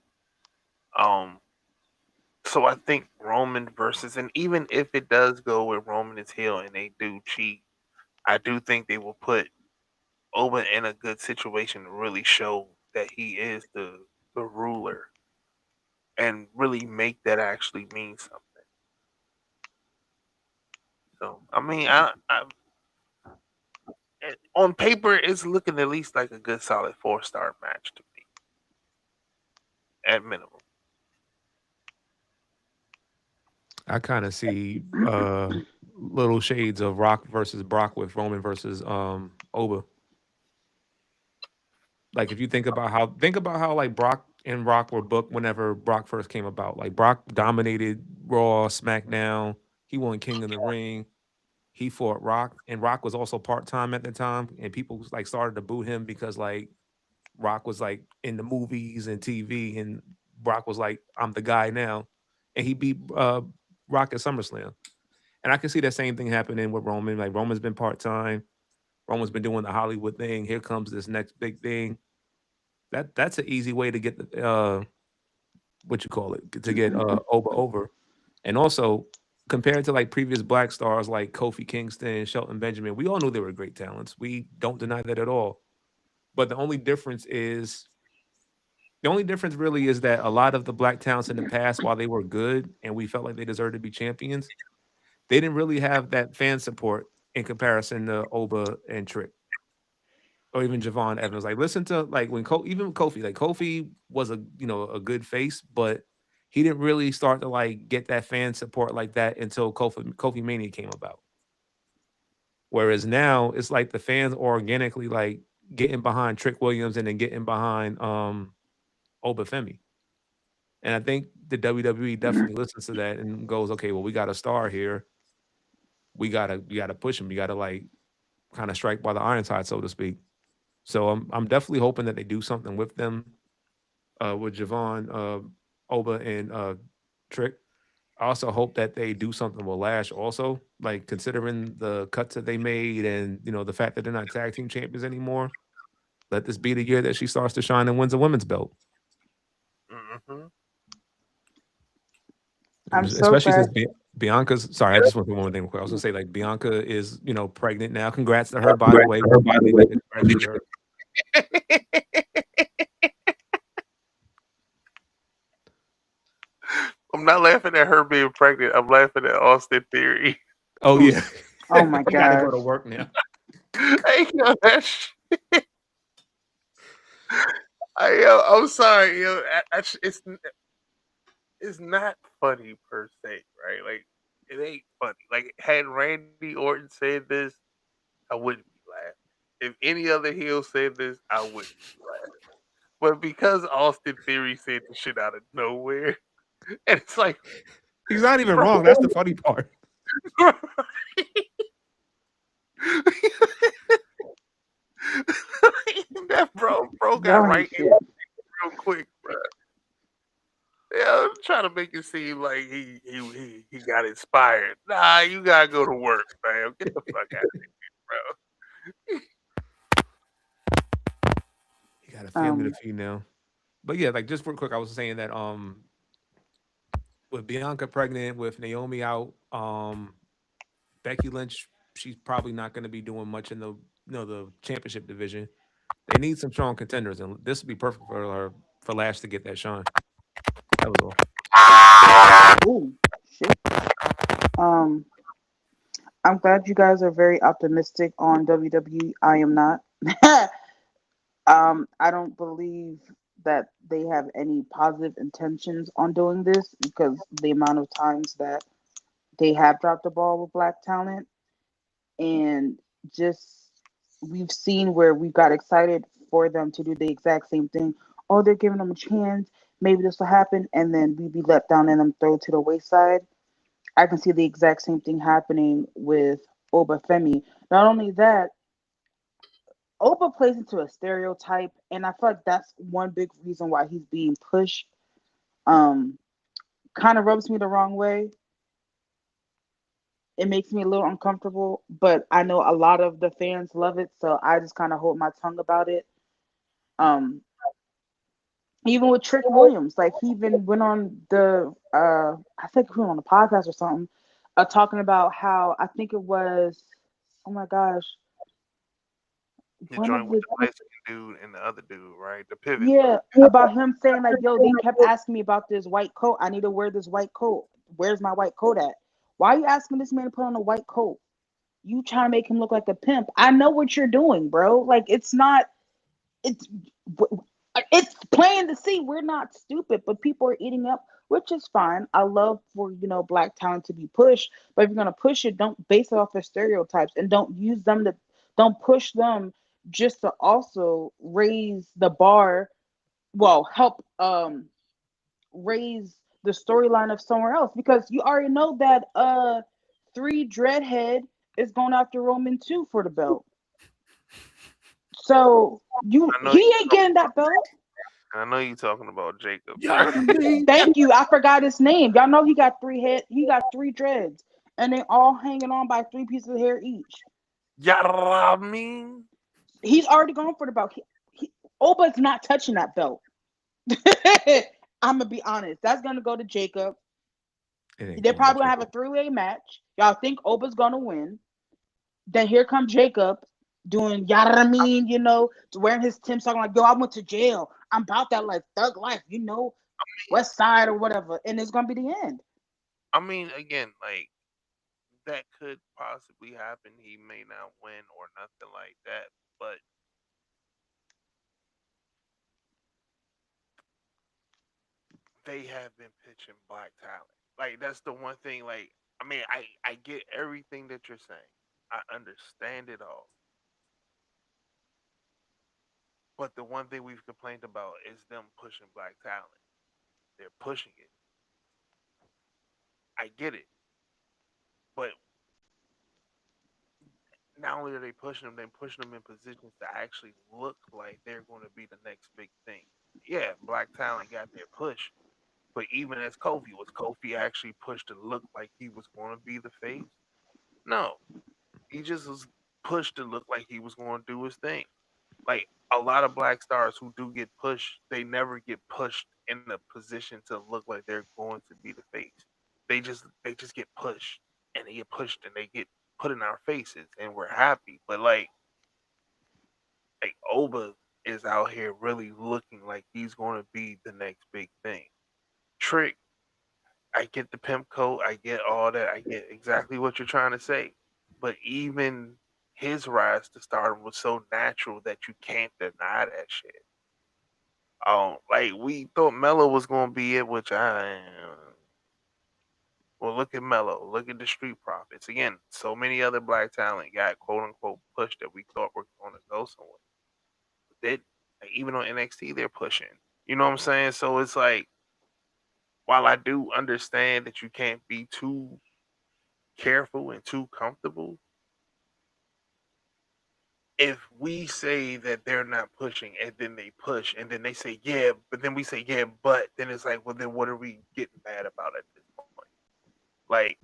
So I think Roman versus, and even if it does go with Roman is heel and they do cheat, I do think they will put Oba in a good situation to really show that he is the ruler and really make that actually mean something. So I mean, on paper it's looking at least like a good solid 4-star match to me, at minimum. I kind of see little shades of Rock versus Brock with Roman versus Oba. Like, if you think about how like Brock and Rock were booked whenever Brock first came about. Like, Brock dominated Raw, SmackDown. He won King of the Ring. He fought Rock, and Rock was also part-time at the time, and people like started to boo him because like Rock was like in the movies and TV, and Brock was like, I'm the guy now. And he beat Rock at SummerSlam. And I can see that same thing happening with Roman. Like, Roman's been part-time. Roman's been doing the Hollywood thing. Here comes this next big thing. That's an easy way to get the to get Oba over. And also, compared to like previous black stars like Kofi Kingston, Shelton Benjamin, we all knew they were great talents. We don't deny that at all. But the only difference really is that a lot of the black talents in the past, while they were good and we felt like they deserved to be champions, they didn't really have that fan support in comparison to Oba and Trick. Or even Javon Evans. Like, listen to like when even with Kofi, like Kofi was a good face, but he didn't really start to like get that fan support like that until Kofi Mania came about. Whereas now it's like the fans organically like getting behind Trick Williams and then getting behind Obafemi. And I think the WWE definitely listens to that and goes, okay, well, we got a star here. We gotta push him. You gotta like kind of strike while the iron's hot, so to speak. So I'm definitely hoping that they do something with them, with Javon, Oba, and Trick. I also hope that they do something with Lash also, like considering the cuts that they made and the fact that they're not tag team champions anymore. Let this be the year that she starts to shine and wins a women's belt. Mm-hmm. I'm so Especially glad. since Bianca's. Sorry, I just want to do one more thing quick. I was gonna say like Bianca is pregnant now. Congrats to her, by the way. Congratulate her. I'm not laughing at her being pregnant. I'm laughing at Austin Theory. Oh yeah. Oh my I gotta go god. to work now. I know that shit. I'm sorry. It's not funny per se, right? Like, it ain't funny. Like, had Randy Orton said this, I wouldn't be laughing. If any other heel said this, I wouldn't be laughing. But because Austin Theory said the shit out of nowhere, and it's like, he's not even wrong. That's the funny part. That bro got Y'all ain't right in shit. real quick, bro. Yeah, I'm trying to make it seem like he got inspired. Nah, you gotta go to work, fam. Get the fuck out of here, He got a family to Um, feed now. But yeah, like just real quick, I was saying that with Bianca pregnant, with Naomi out, Becky Lynch, she's probably not going to be doing much in the championship division. They need some strong contenders, and this would be perfect for her for Lash to get that shine. That was all. ooh, shit. Um, I'm glad you guys are very optimistic on WWE. I am not. I don't believe that they have any positive intentions on doing this because the amount of times that they have dropped the ball with black talent and just we've seen where we got excited for them to do the exact same thing. Oh, they're giving them a chance. Maybe this will happen, and then we be let down and them thrown to the wayside. I can see the exact same thing happening with Oba Femi. Not only that, Oba plays into a stereotype, and I feel like that's one big reason why he's being pushed. Um, Kind of rubs me the wrong way. It makes me a little uncomfortable, but I know a lot of the fans love it, so I just kind of hold my tongue about it. Um, Even with Trick Williams, like he even went on the I think he went on the podcast or something, talking about how I think it was, oh my gosh, The one of joint with the the light skinned dude and the other dude, right? The pivot yeah, brother. about him saying like, yo, they kept asking me about this white coat. I need to wear this white coat. Where's my white coat at? Why are you asking this man to put on a white coat? You trying to make him look like a pimp. I know what you're doing, bro. Like it's not it's it's plain to see we're not stupid, but people are eating up, which is fine. I love for black talent to be pushed, but if you're gonna push it, don't base it off of stereotypes and don't push them just to also raise the bar. Well, help raise the storyline of somewhere else because you already know that three dreadhead is going after Roman too for the belt. So I know he you ain't talking getting that belt. I know you talking about Jacob, Yeah, bro. I mean, Thank you. I forgot his name. Y'all know he got he got three dreads, and they all hanging on by three pieces of hair each. Yeah, I mean, He's already gone for the belt. Oba's not touching that belt. I'm gonna be honest. That's gonna go to Jacob. it ain't They're going to probably gonna have a Jacob. three-way match. Y'all think Oba's gonna win? Then here comes Jacob doing yada I mean, wearing his Tim talking like, yo, I went to jail. I'm about that like thug life, West Side or whatever, and it's gonna be the end. I mean, again, like that could possibly happen. He may not win or nothing like that, but they have been pitching black talent. Like that's the one thing. Like, I mean, I get everything that you're saying. I understand it all. But the one thing we've complained about is them pushing black talent. They're pushing it. I get it. But not only are they pushing them in positions to actually look like they're going to be the next big thing. Yeah, black talent got their push, but even as Kofi, was Kofi actually pushed to look like he was going to be the face? No, he just was pushed to look like he was going to do his thing. Like a lot of black stars who do get pushed, they never get pushed in a position to look like they're going to be the face. They just get pushed and they get pushed and they get put in our faces and we're happy. But like Oba is out here really looking like he's going to be the next big thing. Trick, I get the pimp coat, I get all that, I get exactly what you're trying to say. But even his rise to stardom was so natural that you can't deny that shit. Like we thought Mello was gonna be it, which I well look at Mello, look at the Street Profits. Again, so many other black talent got quote unquote pushed that we thought were gonna go somewhere. They like, even on NXT they're pushing. You know what I'm saying? So it's like while I do understand that you can't be too careful and too comfortable, if we say that they're not pushing and then they push and then they say yeah, but then we say yeah, but then it's like, well, then what are we getting mad about at this point? Like,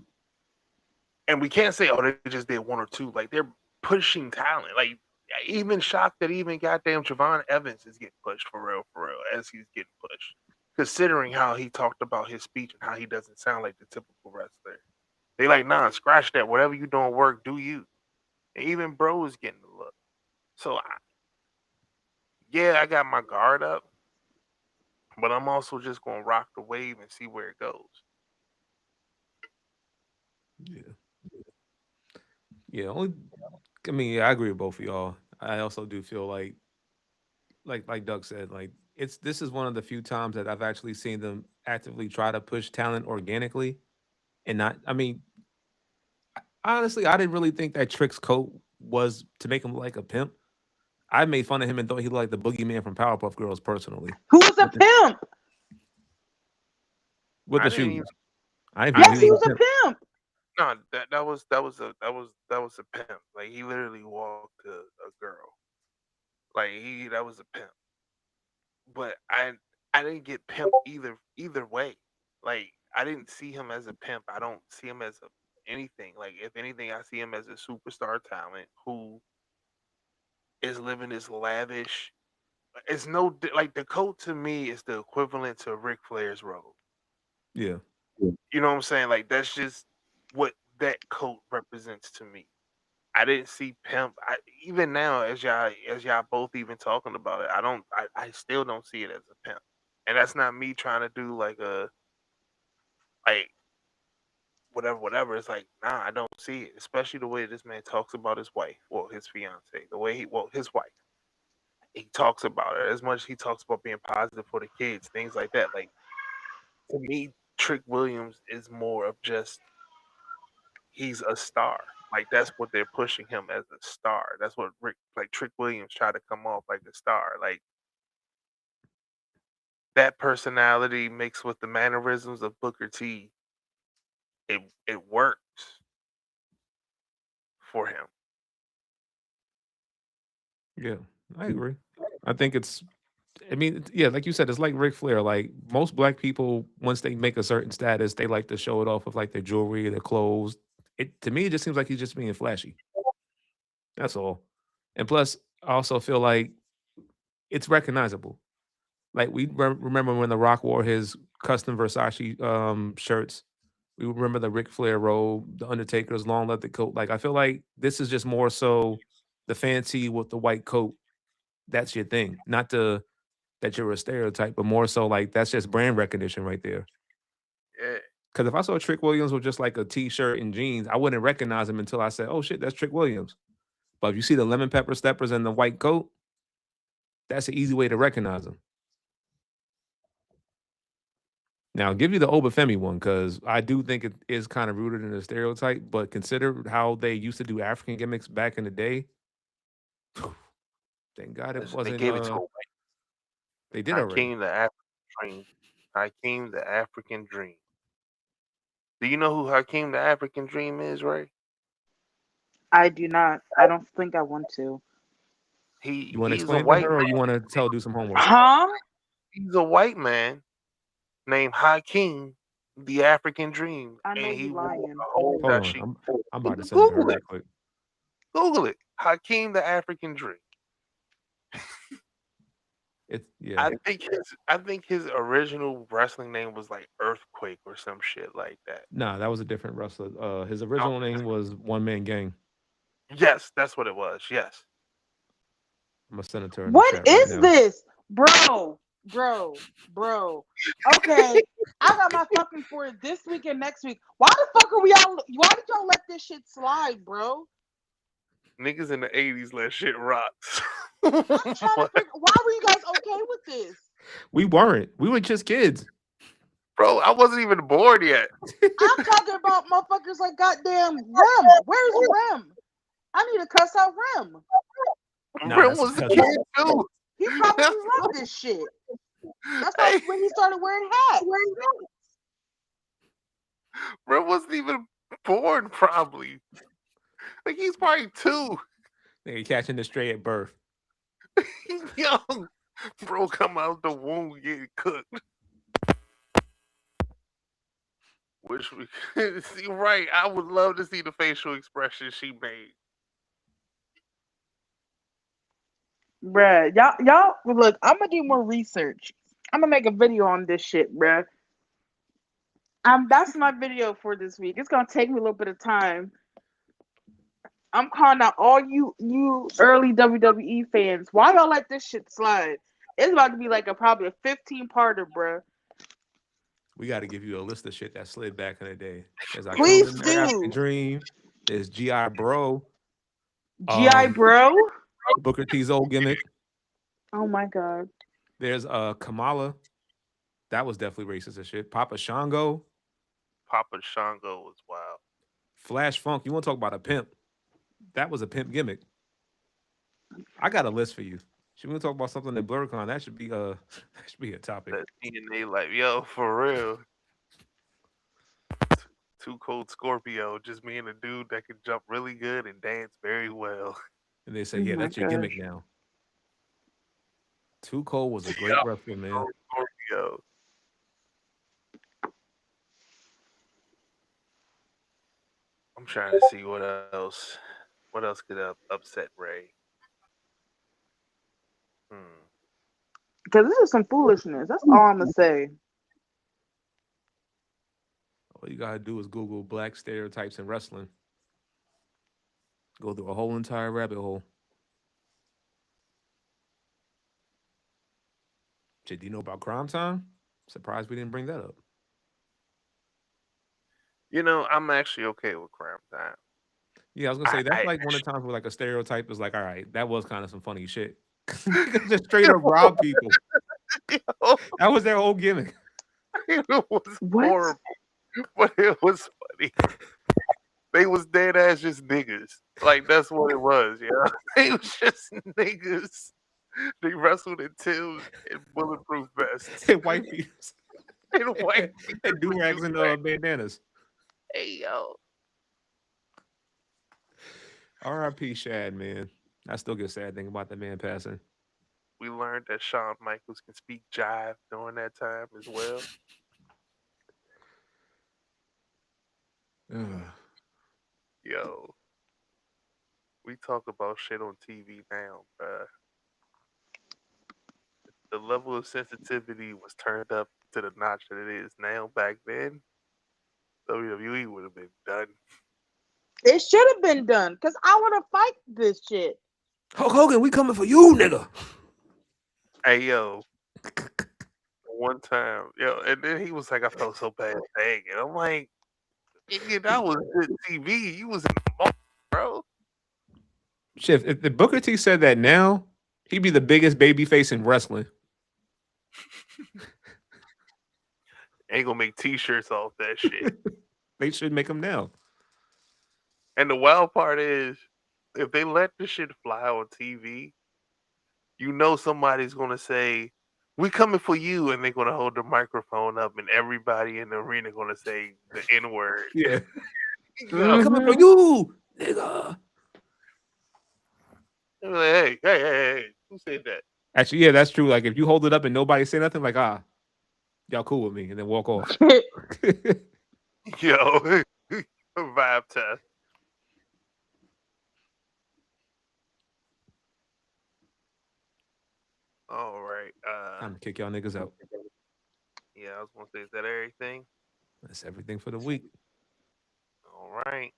and we can't say, oh, they just did one or two. Like, they're pushing talent. Like, even shocked that even goddamn Javon Evans is getting pushed for real, as he's getting pushed. Considering how he talked about his speech and how he doesn't sound like the typical wrestler. They like, nah, scratch that. Whatever you doing work, do you. And even Bro is getting the look. So, I got my guard up, but I'm also just going to rock the wave and see where it goes. Yeah. Yeah. I mean, yeah, I agree with both of y'all. I also do feel like Doug said, like this is one of the few times that I've actually seen them actively try to push talent organically and not. I mean, honestly, I didn't really think that Trick's coat was to make him look like a pimp. I made fun of him and thought he looked like the boogeyman from Powerpuff Girls personally. Who was a With the, pimp? with the I didn't shoes. even. I didn't I even Yes, know he he was was a a pimp. pimp. No, that was a pimp. Like, he literally walked a girl. Like, that was a pimp. But I didn't get pimp either way. Like, I didn't see him as a pimp. I don't see him as anything. Like, if anything, I see him as a superstar talent who is living this lavish. It's like, the coat to me is the equivalent to Ric Flair's robe. Yeah. You know what I'm saying? Like, that's just what that coat represents to me. I didn't see pimp. Even now, as y'all both even talking about it, I still don't see it as a pimp. And that's not me trying to do like a like whatever. It's like, nah, I don't see it. Especially the way this man talks about his wife, well, his fiance, the way his wife. He talks about it as much as he talks about being positive for the kids, things like that. Like, to me, Trick Williams is more of just, he's a star. Like, that's what they're pushing him as a star. That's what Trick Williams tried to come off like a star. Like, that personality mixed with the mannerisms of Booker T, it works for him. Yeah. I agree. I think I mean, yeah, like you said, it's like Ric Flair. Like most black people, once they make a certain status, they like to show it off with like their jewelry, their clothes. It to me, it just seems like he's just being flashy. That's all. And plus, I also feel like it's recognizable. Like we remember when The Rock wore his custom Versace shirts. We remember the Ric Flair robe, the Undertaker's long leather coat. Like I feel like this is just more so the fancy with the white coat. That's your thing, not that you're a stereotype, but more so like that's just brand recognition right there. Yeah. Because if I saw Trick Williams with just like a t-shirt and jeans, I wouldn't recognize him until I said, "Oh shit, that's Trick Williams." But if you see the lemon pepper steppers and the white coat, that's an easy way to recognize him. Now, I'll give you the Obafemi one because I do think it is kind of rooted in a stereotype. But consider how they used to do African gimmicks back in the day. Thank God it Listen, they wasn't. gave it to him. They did already. Hakeem the African Dream. Hakeem the African Dream. Do you know who Hakeem the African Dream is, Ray? I do not. I don't think I want to. You want to He's a explain to white her, or man. you want to do some homework? Huh? He's a white man named Hakeem the African Dream, I know and you he wore lying. a whole Hold dashiki. on, I'm about to send it to her Google right it. quick. Google it. Hakeem the African Dream. Yeah. I think his original wrestling name was like Earthquake or some shit like that. Nah, that was a different wrestler. His Oh, original name was One Man Gang. yes, that's what it was. Yes. I'm gonna send it to her in the What chat right is now. this? Bro. Okay. I got my fucking for it this week and next week. Why the fuck why did y'all let this shit slide, bro? Niggas in the 80s let shit rock. I'm trying to figure, why were you guys okay with this? We weren't. We were just kids. Bro, I wasn't even born yet. I'm talking about motherfuckers like goddamn Rem. Where's Rem? I need to cuss out Rem. Rem was a kid too. He probably loved this shit. That's probably when he started wearing hats. Rem wasn't even born, probably. Like, he's probably 2. Nigga catching the stray at birth. Yo, bro, come out the womb getting cooked. Wish we could see. Right, I would love to see the facial expression she made. Bruh, y'all, look, I'm gonna do more research. I'm gonna make a video on this shit, bruh. That's my video for this week. It's gonna take me a little bit of time. I'm calling out all you early WWE fans. Why y'all let this shit slide? It's about to be like probably a 15-parter, bruh. We got to give you a list of shit that slid back in the day. There's Please American do. Dream. There's GI Bro. GI Bro. Booker T's old gimmick. Oh my god. There's Kamala. That was definitely racist as shit. Papa Shango. Papa Shango was wild. Flash Funk. You want to talk about a pimp? That was a pimp gimmick. I got a list for you. Should we talk about something at BlurCon? That should be that should be a topic. That DNA, like, yo, for real. Too Cold Scorpio, just being a dude that can jump really good and dance very well. And they say, yeah, that's your gimmick now. Too Cold was a great wrestler, man. Cold Scorpio. I'm trying to see what else. What else could upset Ray? Because this is some foolishness. That's all I'm gonna say. All you gotta do is Google black stereotypes in wrestling. Go through a whole entire rabbit hole. Shit, do you know about Crime Time? Surprised we didn't bring that up. You know, I'm actually okay with Crime Time. Yeah, I was gonna say that's like one of the times where like a stereotype is like, all right, that was kind of some funny shit. Just straight up rob people. That was their whole gimmick. It was horrible, but it was funny. They was dead ass just niggas. Like that's what it was, yeah. They was just niggas. They wrestled in Tim's and bulletproof vests. And white beaters. And white and do-rags and bandanas. Hey yo. R.I.P. Shad, man. I still get sad thinking about that man passing. We learned that Shawn Michaels can speak jive during that time as well. Yo. We talk about shit on TV now, bruh. The level of sensitivity was turned up to the notch that it is now. Back then, WWE would have been done. It should have been done, because I would have fight this shit. Hulk Hogan, we coming for you, nigga. Hey, yo. One time, yo, and then he was like, I felt so bad saying it. I'm like, nigga, that was good TV. You was in the moment, bro. Shit, if the Booker T said that now, he'd be the biggest baby face in wrestling. Ain't gonna make t-shirts off that shit. They should make them now. And the wild part is, if they let this shit fly on TV, you know somebody's gonna say, "We coming for you," and they're gonna hold the microphone up, and everybody in the arena gonna say the N-word. Yeah, coming for you, nigga. They're like, hey, who said that? Actually, yeah, that's true. Like, if you hold it up and nobody say nothing, like, y'all cool with me, and then walk off. Yo, vibe test. All right. Time to kick y'all niggas out. Yeah, I was gonna say, is that everything? That's everything for the week. All right.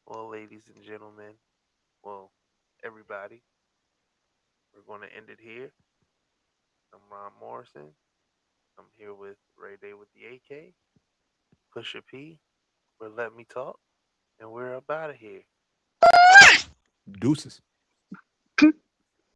Well, ladies and gentlemen, well, everybody, we're going to end it here. I'm Ron Morrison. I'm here with Ray Day with the AK, Pusha P, we're Let Me Talk, and we're up out of here. Deuces.